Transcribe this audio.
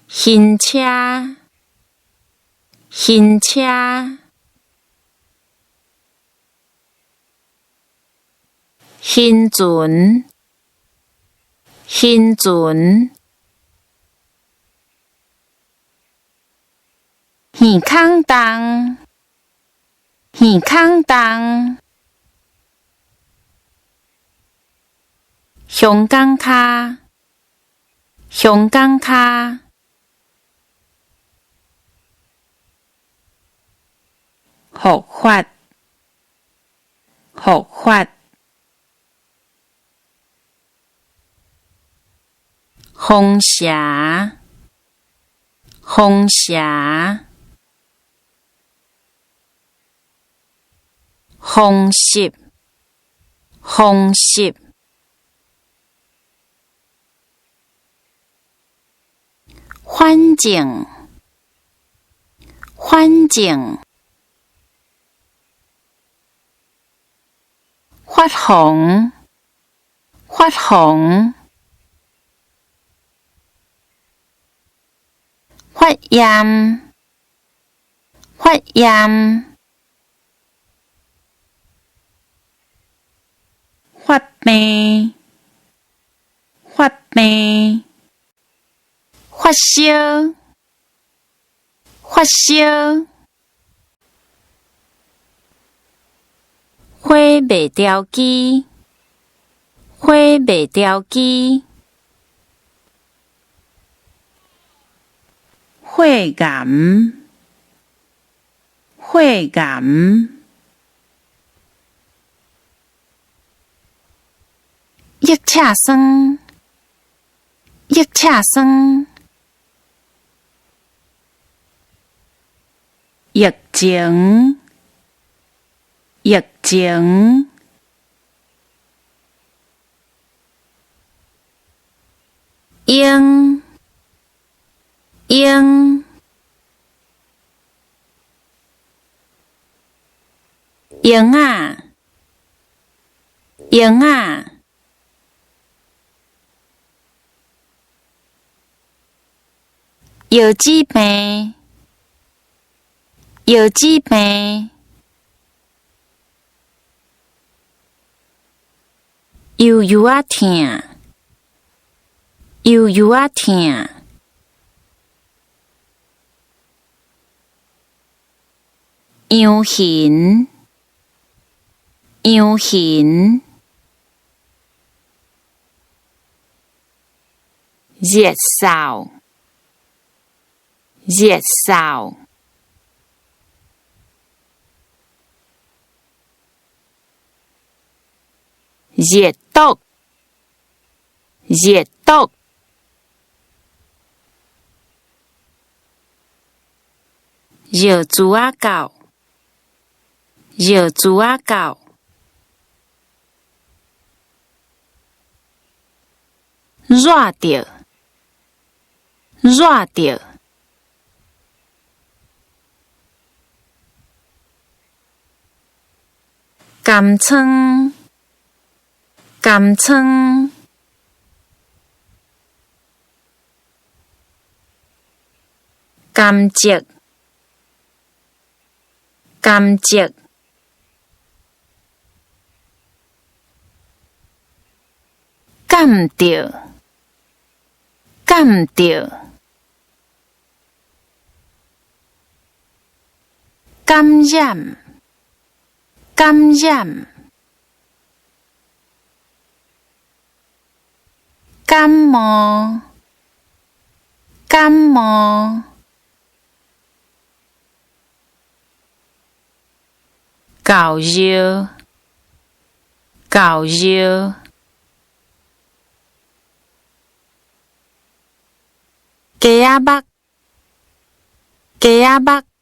行车，行车，现存，现存，耳孔洞，耳孔洞，香港脚，香港脚，复发，复发，风蛇，风蛇，风湿，风湿，反正，反正，发红，发红，发炎，发炎，发病，发病，发烧，发烧，火未条机，火未条机，火癌，火癌，腋赤酸，腋赤酸，疫情，疫情，用，用，用啊，用啊，药子病，药子病，悠悠啊疼，悠悠啊疼，羊形，羊形，热扫，热扫，热毒，热毒，热猪仔狗，热猪仔狗，热着，热着，甘草，甘草，甘蔗，甘蔗，感着，感着，感染，感染，感冒，感冒，狗肉，狗肉，鸡仔肉，鸡仔肉，